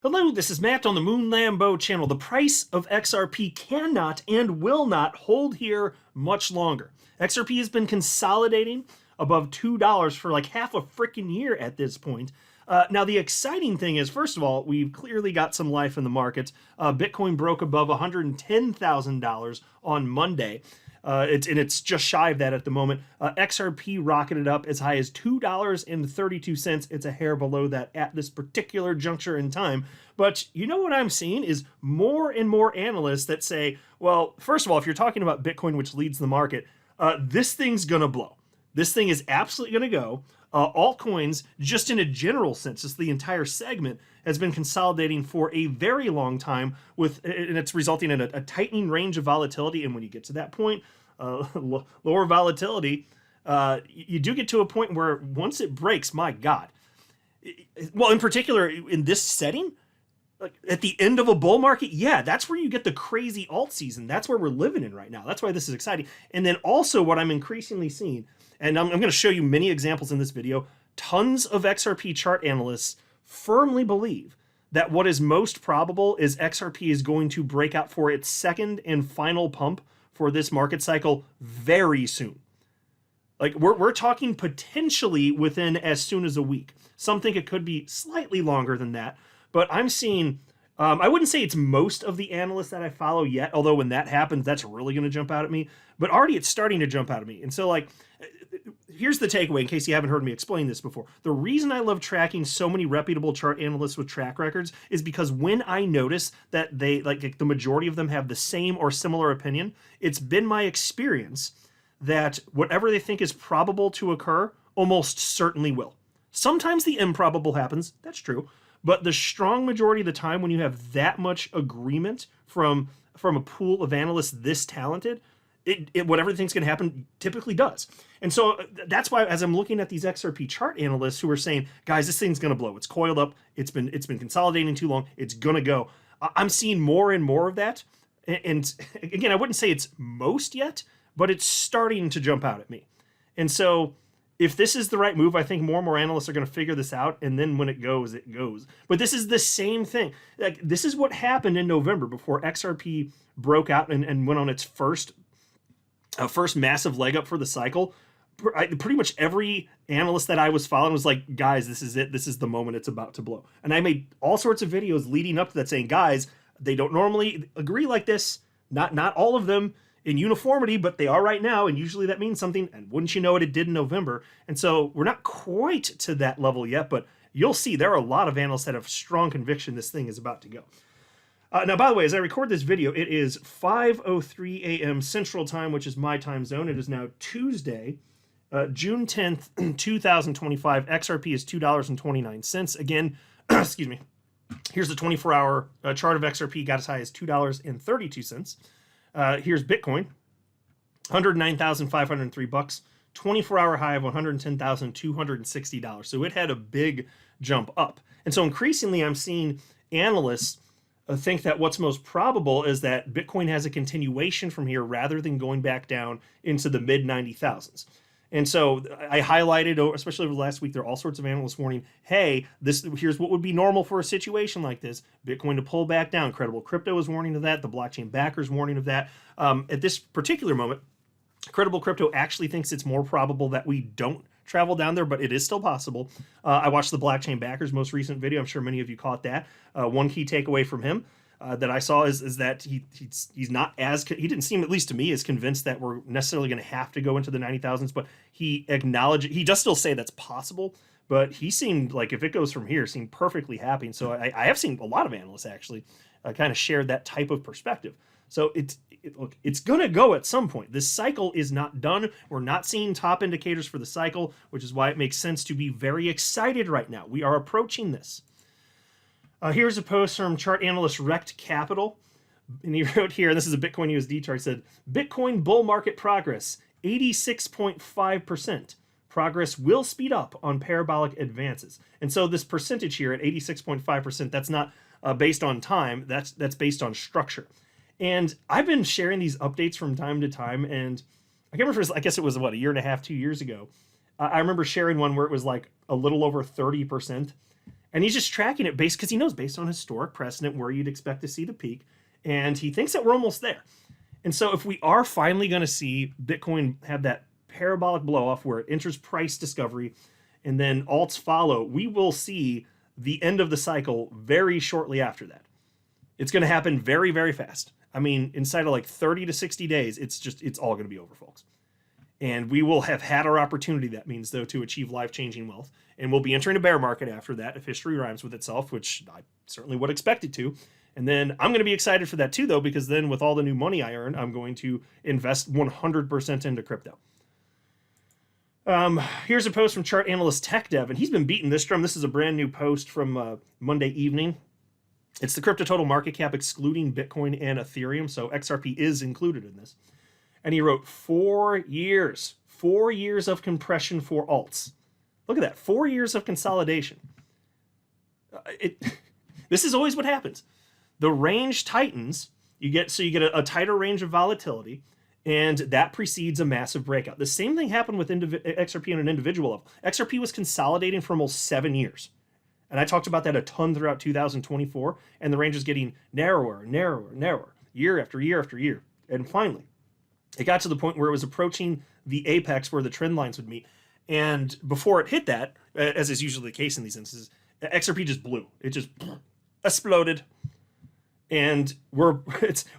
Hello, this is Matt on the Moon Lambo channel. The price of XRP cannot and will not hold here much longer. XRP has been consolidating above $2 for like half a freaking year at this point. Now, the exciting thing is, first of all, we've clearly got some life in the markets. Bitcoin broke above $110,000 on Monday. It's just shy of that at the moment. XRP rocketed up as high as $2.32. It's a hair below that at this particular juncture in time. But you know what I'm seeing is more and more analysts that say, well, first of all, if you're talking about Bitcoin, which leads the market, this thing's going to blow. This thing is absolutely going to go. Altcoins, just in a general sense, just the entire segment has been consolidating for a very long time, and it's resulting in a tightening range of volatility. And when you get to that point, lower volatility, you do get to a point where once it breaks, my God. Well, in particular, in this setting, like at the end of a bull market, yeah, that's where you get the crazy alt season. That's where we're living in right now. That's why this is exciting. And then also what I'm increasingly seeing, and I'm going to show you many examples in this video, tons of XRP chart analysts firmly believe that what is most probable is XRP is going to break out for its second and final pump for this market cycle very soon. Like we're talking potentially within as soon as a week. Some think it could be slightly longer than that, but I'm seeing, I wouldn't say it's most of the analysts that I follow yet, although when that happens, that's really going to jump out at me, but already it's starting to jump out at me. And so like, here's the takeaway in case you haven't heard me explain this before. The reason I love tracking so many reputable chart analysts with track records is because when I notice that they, like the majority of them have the same or similar opinion, it's been my experience that whatever they think is probable to occur almost certainly will. Sometimes the improbable happens, that's true, but the strong majority of the time when you have that much agreement from a pool of analysts this talented, whatever thinks going to happen typically does. And so that's why as I'm looking at these XRP chart analysts who are saying, guys, this thing's going to blow. It's coiled up. It's been consolidating too long. It's going to go. I'm seeing more and more of that. And again, I wouldn't say it's most yet, but it's starting to jump out at me. And so if this is the right move, I think more and more analysts are going to figure this out. And then when it goes, it goes. But this is the same thing. Like this is what happened in November before XRP broke out and went on its first massive leg up for the cycle. Pretty much every analyst that I was following was like, guys, this is it. This is the moment it's about to blow. And I made all sorts of videos leading up to that saying, guys, they don't normally agree like this. Not all of them in uniformity, but they are right now. And usually that means something. And wouldn't you know it, it did in November. And so we're not quite to that level yet, but you'll see there are a lot of analysts that have strong conviction this thing is about to go. Now, by the way, as I record this video, it is 5:03 a.m. Central Time, which is my time zone. It is now Tuesday, June 10th, 2025. XRP is $2.29. Again, excuse me. Here's the 24-hour chart of XRP. Got as high as $2.32. Here's Bitcoin, $109,503. 24-hour high of $110,260. So it had a big jump up. And so increasingly, I'm seeing analysts think that what's most probable is that Bitcoin has a continuation from here rather than going back down into the mid 90,000s. And so I highlighted, especially over the last week, there are all sorts of analysts warning, hey, here's what would be normal for a situation like this. Bitcoin to pull back down. Credible Crypto is warning of that. The blockchain backers warning of that. At this particular moment, Credible Crypto actually thinks it's more probable that we don't travel down there, but it is still possible. I watched the blockchain backers most recent video. I'm sure many of you caught that. One key takeaway from him that I saw is that he's not as, he didn't seem, at least to me, as convinced that we're necessarily going to have to go into the 90,000s, but he acknowledged, he does still say that's possible, but he seemed like if it goes from here, seemed perfectly happy. And so I have seen a lot of analysts actually kind of share that type of perspective. So look, it's going to go at some point. This cycle is not done. We're not seeing top indicators for the cycle, which is why it makes sense to be very excited right now. We are approaching this. Here's a post from chart analyst Rect Capital. And he wrote here, this is a Bitcoin USD chart, said, Bitcoin bull market progress, 86.5%. Progress will speed up on parabolic advances. And so this percentage here at 86.5%, that's not based on time, that's based on structure. And I've been sharing these updates from time to time, and I can't remember, I guess it was, what, a year and a half, 2 years ago. I remember sharing one where it was like a little over 30%. And he's just tracking it because he knows based on historic precedent where you'd expect to see the peak. And he thinks that we're almost there. And so if we are finally going to see Bitcoin have that parabolic blow off where it enters price discovery and then alts follow, we will see the end of the cycle very shortly after that. It's going to happen very, very fast. I mean, inside of like 30 to 60 days, it's all going to be over, folks. And we will have had our opportunity, that means, though, to achieve life-changing wealth. And we'll be entering a bear market after that, if history rhymes with itself, which I certainly would expect it to. And then I'm going to be excited for that too, though, because then with all the new money I earn, I'm going to invest 100% into crypto. Here's a post from chart analyst Tech Dev, and he's been beating this drum. This is a brand new post from Monday evening. It's the crypto total market cap excluding Bitcoin and Ethereum, so XRP is included in this. And he wrote 4 years of compression for alts. Look at that, 4 years of consolidation. This is always what happens. The range tightens, you get a tighter range of volatility, and that precedes a massive breakout. The same thing happened with XRP on an individual level. XRP was consolidating for almost 7 years. And I talked about that a ton throughout 2024, and the range is getting narrower, narrower, narrower, year after year after year. And finally, it got to the point where it was approaching the apex where the trend lines would meet. And before it hit that, as is usually the case in these instances, XRP just blew. It just exploded. And we're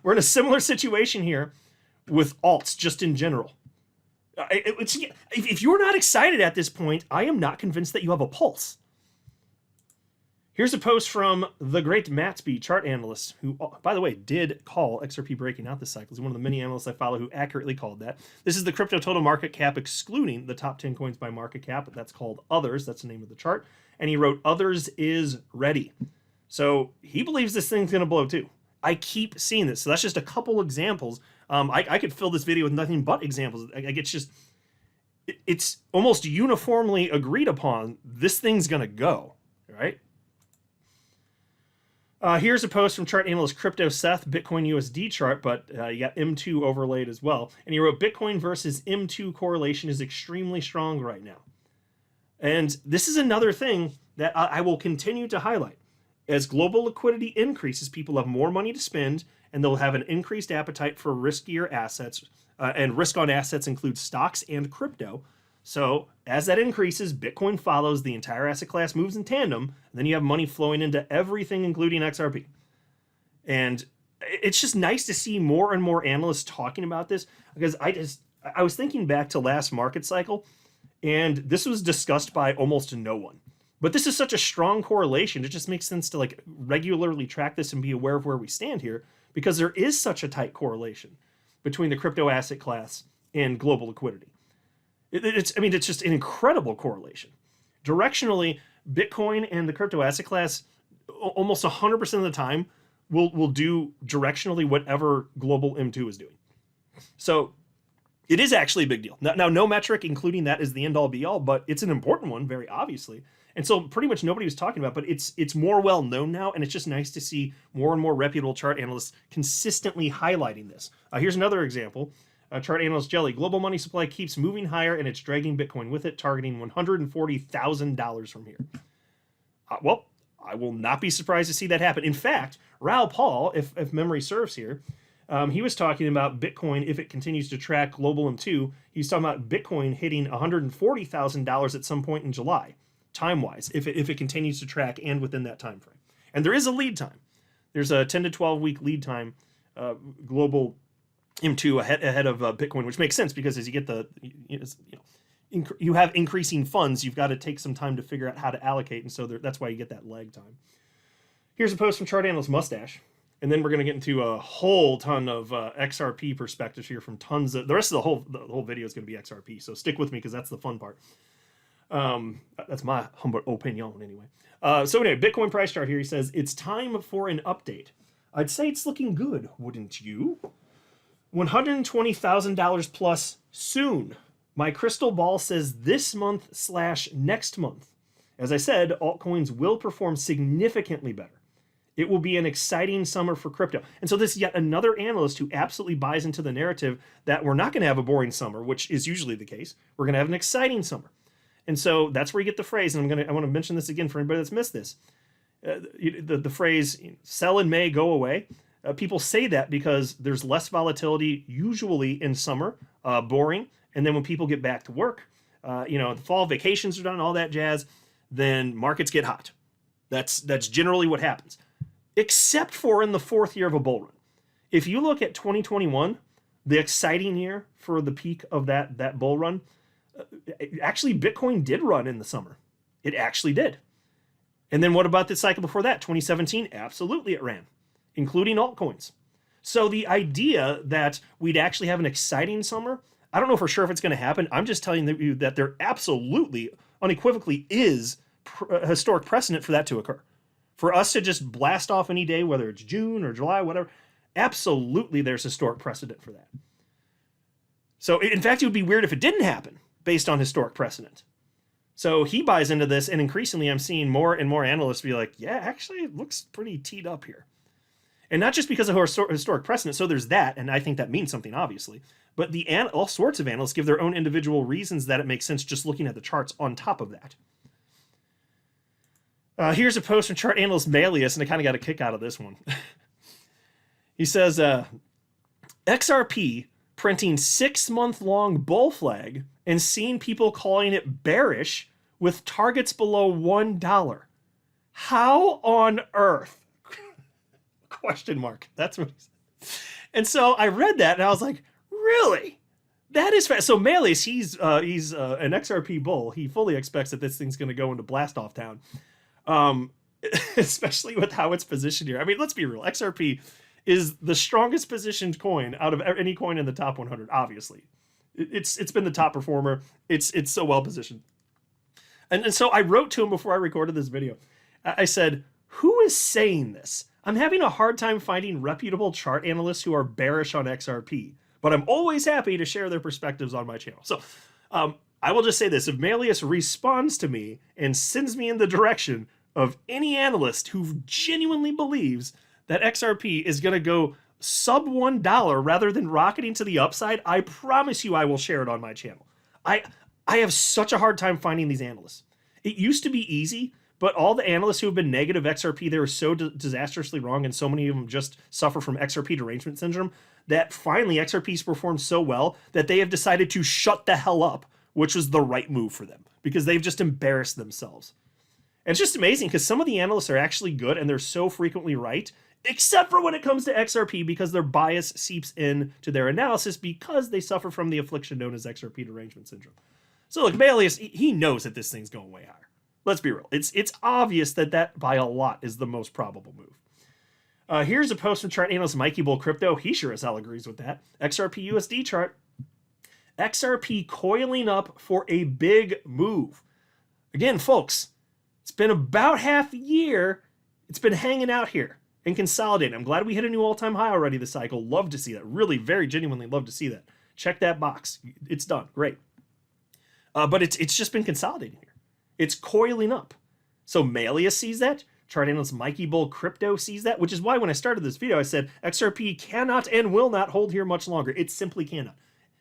in a similar situation here with alts just in general. If you're not excited at this point, I am not convinced that you have a pulse. Here's a post from the great Matsby, chart analyst, who, by the way, did call XRP breaking out this cycle. He's one of the many analysts I follow who accurately called that. This is the crypto total market cap excluding the top 10 coins by market cap. That's called Others. That's the name of the chart. And he wrote, Others is ready. So he believes this thing's going to blow too. I keep seeing this. So that's just a couple examples. I could fill this video with nothing but examples. It's almost uniformly agreed upon. This thing's going to go, right? Here's a post from chart analyst Crypto Seth, Bitcoin USD chart, but you got M2 overlaid as well. And he wrote, Bitcoin versus M2 correlation is extremely strong right now. And this is another thing that I will continue to highlight. As global liquidity increases, people have more money to spend, and they'll have an increased appetite for riskier assets. And risk on assets includes stocks and crypto. So as that increases, Bitcoin follows, the entire asset class moves in tandem, and then you have money flowing into everything, including XRP. And it's just nice to see more and more analysts talking about this, because I was thinking back to last market cycle, and this was discussed by almost no one. But this is such a strong correlation, it just makes sense to like regularly track this and be aware of where we stand here, because there is such a tight correlation between the crypto asset class and global liquidity. It's just an incredible correlation. Directionally, Bitcoin and the crypto asset class, almost 100% of the time, will do directionally whatever global M2 is doing. So it is actually a big deal. Now, no metric including that is the end-all be-all, but it's an important one, very obviously. And so pretty much nobody was talking about it, but it's more well known now, and it's just nice to see more and more reputable chart analysts consistently highlighting this. Here's another example. Chart analyst Jelly, global money supply keeps moving higher and it's dragging Bitcoin with it, targeting $140,000 from here. Well, I will not be surprised to see that happen. In fact, Raoul Pal, if memory serves here, he was talking about Bitcoin, if it continues to track global M2, he's talking about Bitcoin hitting $140,000 at some point in July, time-wise, if it continues to track and within that time frame. And there is a lead time. There's a 10 to 12-week lead time, global M2 ahead of Bitcoin, which makes sense because as you get you have increasing funds, you've got to take some time to figure out how to allocate, and so that's why you get that lag time. Here's a post from chart analyst Mustache, and then we're going to get into a whole ton of XRP perspectives here from tons of the rest of the whole video is going to be XRP. So stick with me because that's the fun part. That's my humble opinion anyway. So anyway, Bitcoin price chart here. He says it's time for an update. I'd say it's looking good, wouldn't you? $120,000 plus soon. My crystal ball says this month/next month. As I said, altcoins will perform significantly better. It will be an exciting summer for crypto. And so this is yet another analyst who absolutely buys into the narrative that we're not going to have a boring summer, which is usually the case. We're going to have an exciting summer. And so that's where you get the phrase, and I want to mention this again for anybody that's missed this. The phrase, sell in May, go away. People say that because there's less volatility usually in summer, boring. And then when people get back to work, the fall vacations are done, all that jazz, then markets get hot. That's generally what happens, except for in the fourth year of a bull run. If you look at 2021, the exciting year for the peak of that bull run, actually Bitcoin did run in the summer. It actually did. And then what about the cycle before that? 2017, absolutely it ran, including altcoins. So the idea that we'd actually have an exciting summer, I don't know for sure if it's going to happen. I'm just telling you that there absolutely, unequivocally is a historic precedent for that to occur. For us to just blast off any day, whether it's June or July, whatever, absolutely there's historic precedent for that. So in fact, it would be weird if it didn't happen based on historic precedent. So he buys into this, and increasingly I'm seeing more and more analysts be like, yeah, actually it looks pretty teed up here. And not just because of historic precedent, so there's that, and I think that means something, obviously, but all sorts of analysts give their own individual reasons that it makes sense just looking at the charts on top of that. Here's a post from chart analyst Malleus, and I kind of got a kick out of this one. He says, XRP printing 6-month-long bull flag and seeing people calling it bearish with targets below $1. How on earth? Question mark. That's what he said. And so I read that and I was like, really? That is fast. So Malleus, he's an XRP bull. He fully expects that this thing's going to go into blast off town. Especially with how it's positioned here. I mean, let's be real. XRP is the strongest positioned coin out of any coin in the top 100, obviously. It's been the top performer. It's so well positioned. And so I wrote to him before I recorded this video. I said, who is saying this? I'm having a hard time finding reputable chart analysts who are bearish on XRP, but I'm always happy to share their perspectives on my channel. So I will just say this. If Malleus responds to me and sends me in the direction of any analyst who genuinely believes that XRP is going to go sub $1 rather than rocketing to the upside, I promise you I will share it on my channel. I have such a hard time finding these analysts. It used to be easy, but all the analysts who have been negative XRP, they were so disastrously wrong, and so many of them just suffer from XRP derangement syndrome, that finally XRP's performed so well that they have decided to shut the hell up, which was the right move for them, because they've just embarrassed themselves. And it's just amazing because some of the analysts are actually good and they're so frequently right, except for when it comes to XRP, because their bias seeps in to their analysis because they suffer from the affliction known as XRP derangement syndrome. So look, Malleus, he knows that this thing's going way higher. Let's be real. It's obvious that by a lot is the most probable move. Here's a post from chart analyst Mikey Bull Crypto. He sure as hell agrees with that. XRP USD chart. XRP coiling up for a big move. Again, folks, it's been about half a year. It's been hanging out here and consolidating. I'm glad we hit a new all-time high already this cycle. Love to see that. Really, very genuinely love to see that. Check that box. It's done. Great. But it's just been consolidating here. It's coiling up. So Malleus sees that. Chart analyst Mikey Bull Crypto sees that, which is why when I started this video, I said XRP cannot and will not hold here much longer. It simply cannot.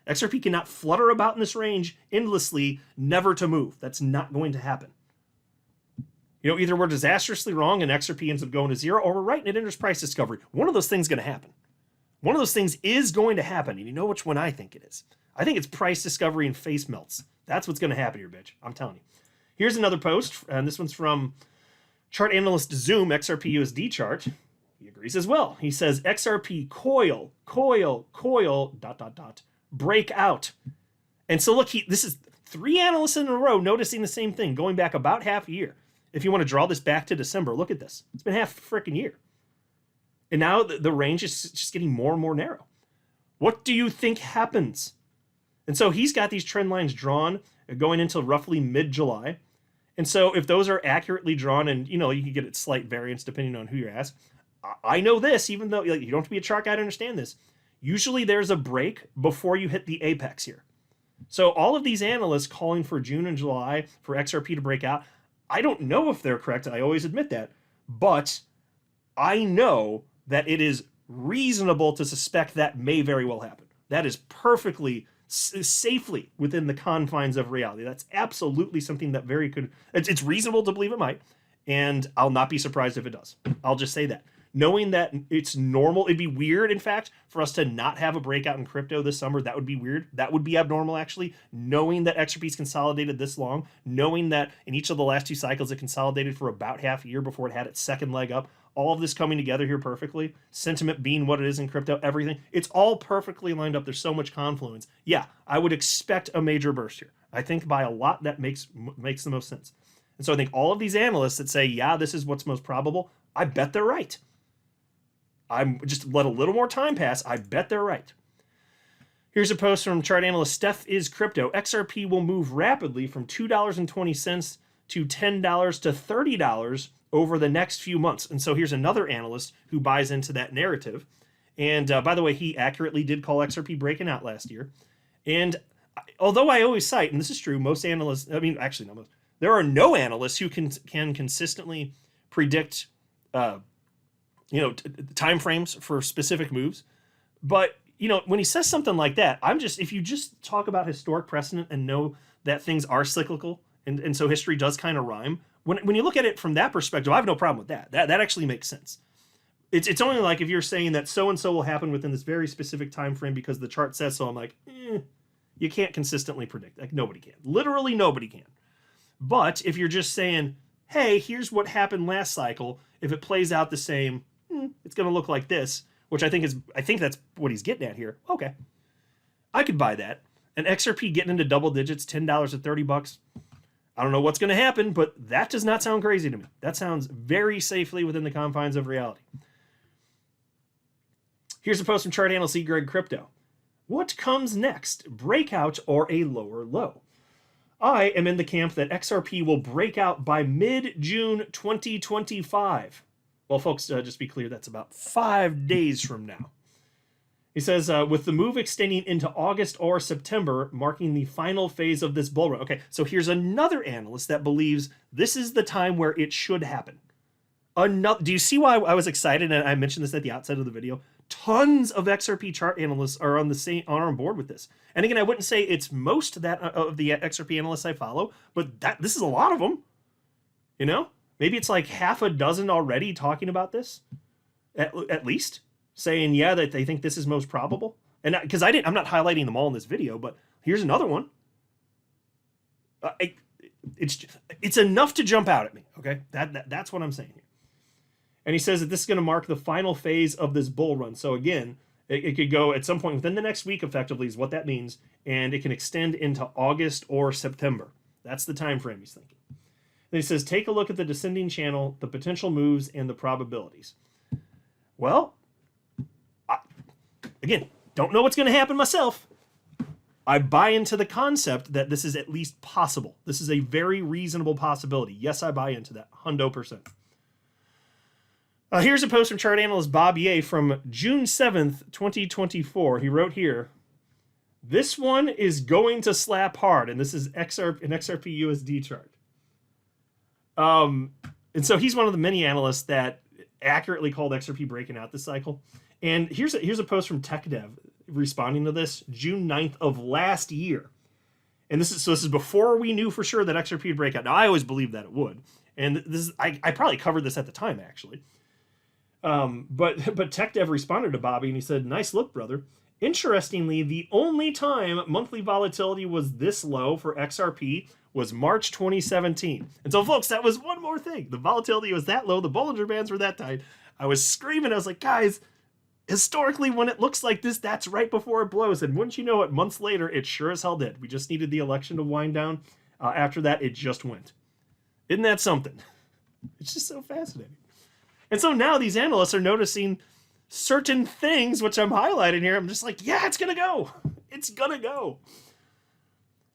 XRP cannot flutter about in this range endlessly, never to move. That's not going to happen. Either we're disastrously wrong and XRP ends up going to zero, or we're right and it enters price discovery. One of those things is going to happen. One of those things is going to happen, and you know which one I think it is. I think it's price discovery and face melts. That's what's going to happen here, bitch. I'm telling you. Here's another post, and this one's from chart analyst Zoom, XRP USD chart. He agrees as well. He says XRP coil, breakout. And so look, this is 3 analysts in a row noticing the same thing, going back about half a year. If you want to draw this back to December, look at this. It's been half a freaking year. And now the range is just getting more and more narrow. What do you think happens? And so he's got these trend lines drawn going into roughly mid-July. And so if those are accurately drawn, and you can get a slight variance depending on who you ask. I know this, even though you don't have to be a chart guy to understand this. Usually there's a break before you hit the apex here. So all of these analysts calling for June and July for XRP to break out, I don't know if they're correct. I always admit that. But I know that it is reasonable to suspect that may very well happen. That is perfectly safely within the confines of reality. That's absolutely something that it's reasonable to believe it might, and I'll not be surprised if it does. I'll just say that. Knowing that it's normal, it'd be weird, in fact, for us to not have a breakout in crypto this summer. That would be weird. That would be abnormal, actually. Knowing that XRP's consolidated this long, knowing that in each of the last 2 cycles it consolidated for about half a year before it had its second leg up, all of this coming together here perfectly, sentiment being what it is in crypto, everything, it's all perfectly lined up. There's so much confluence. Yeah, I would expect a major burst here. I think by a lot that makes the most sense. And so I think all of these analysts that say, yeah, this is what's most probable, I bet they're right. I'm just let a little more time pass. I bet they're right. Here's a post from chart analyst Steph is Crypto. XRP will move rapidly from $2.20 to $10 to $30 over the next few months. And so here's another analyst who buys into that narrative. And by the way, he accurately did call XRP breaking out last year. And although I always cite, and this is true, most analysts, I mean, actually, no, there are no analysts who can consistently predict time frames for specific moves. But, when he says something like that, if you just talk about historic precedent and know that things are cyclical, and so history does kind of rhyme, when you look at it from that perspective, I have no problem with that. That actually makes sense. It's only like if you're saying that so-and-so will happen within this very specific time frame because the chart says so, I'm like, you can't consistently predict. Like, nobody can. Literally nobody can. But if you're just saying, hey, here's what happened last cycle, if it plays out the same, it's going to look like this, which I think that's what he's getting at here. Okay. I could buy that. An XRP getting into double digits, $10 to $30. I don't know what's going to happen, but that does not sound crazy to me. That sounds very safely within the confines of reality. Here's a post from chart analyst Greg Crypto. What comes next? Breakout or a lower low? I am in the camp that XRP will break out by mid-June 2025. Well, folks, just be clear, that's about 5 days from now. He says, with the move extending into August or September, marking the final phase of this bull run. Okay, so here's another analyst that believes this is the time where it should happen. Do you see why I was excited? And I mentioned this at the outset of the video. Tons of XRP chart analysts are on board with this. And again, I wouldn't say it's most of the XRP analysts I follow, but this is a lot of them. Maybe it's like half a dozen already talking about this, at least, saying, yeah, that they think this is most probable. And because I'm not highlighting them all in this video, but here's another one. It's enough to jump out at me, okay? That's what I'm saying here. And he says that this is going to mark the final phase of this bull run. So again, it could go at some point within the next week, effectively, is what that means, and it can extend into August or September. That's the time frame he's thinking. Then he says, take a look at the descending channel, the potential moves, and the probabilities. Well, again, don't know what's going to happen myself. I buy into the concept that this is at least possible. This is a very reasonable possibility. Yes, I buy into that, 100%. Here's a post from chart analyst Bob Ye from June 7th, 2024. He wrote here, this one is going to slap hard, and this is an XRP USD chart. And so he's one of the many analysts that accurately called XRP breaking out this cycle. And here's a post from TechDev responding to this, June 9th of last year. And this is before we knew for sure that XRP would break out. Now, I always believed that it would. And I probably covered this at the time, actually. But TechDev responded to Bobby and he said, nice look, brother. Interestingly, the only time monthly volatility was this low for XRP was March 2017. And so, folks, that was one more thing. The volatility was that low. The Bollinger Bands were that tight. I was screaming. I was like, guys, historically, when it looks like this, that's right before it blows. And wouldn't you know it, months later, it sure as hell did. We just needed the election to wind down. After that, it just went. Isn't that something? It's just so fascinating. And so now these analysts are noticing certain things, which I'm highlighting here. I'm just like, yeah, it's going to go. It's going to go.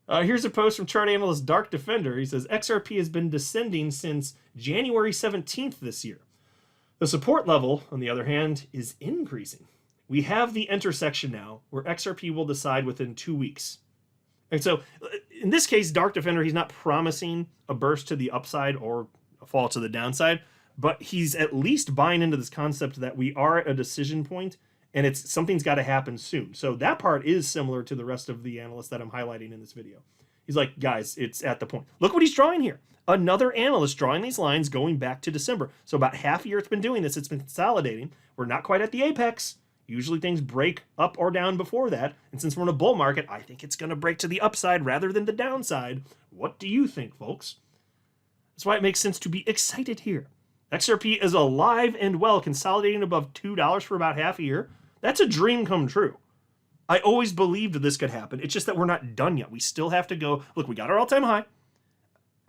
Here's a post from chart analyst Dark Defender. He says, XRP has been descending since January 17th this year. The support level, on the other hand, is increasing. We have the intersection now where XRP will decide within 2 weeks. And so in this case, Dark Defender, he's not promising a burst to the upside or a fall to the downside, but he's at least buying into this concept that we are at a decision point and it's something's got to happen soon. So that part is similar to the rest of the analysts that I'm highlighting in this video. He's like, guys, it's at the point. Look what he's drawing here. Another analyst drawing these lines going back to December. So about half a year it's been doing this. It's been consolidating. We're not quite at the apex. Usually things break up or down before that. And since we're in a bull market, I think it's going to break to the upside rather than the downside. What do you think, folks? That's why it makes sense to be excited here. XRP is alive and well, consolidating above $2 for about half a year. That's a dream come true. I always believed this could happen. It's just that we're not done yet. We still have to go. Look, we got our all-time high.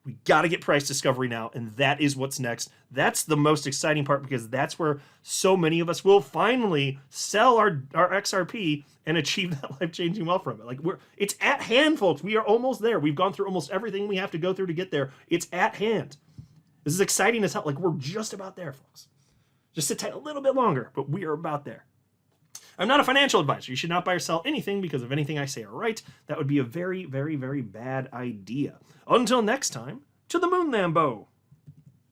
We got to get price discovery now, and that is what's next. That's the most exciting part because that's where so many of us will finally sell our XRP and achieve that life-changing wealth from it. Like it's at hand, folks. We are almost there. We've gone through almost everything we have to go through to get there. It's at hand. This is exciting as hell. Like we're just about there, folks. Just sit tight a little bit longer, but we are about there. I'm not a financial advisor. You should not buy or sell anything because if anything I say are right, that would be a very, very, very bad idea. Until next time, to the moon, Lambo.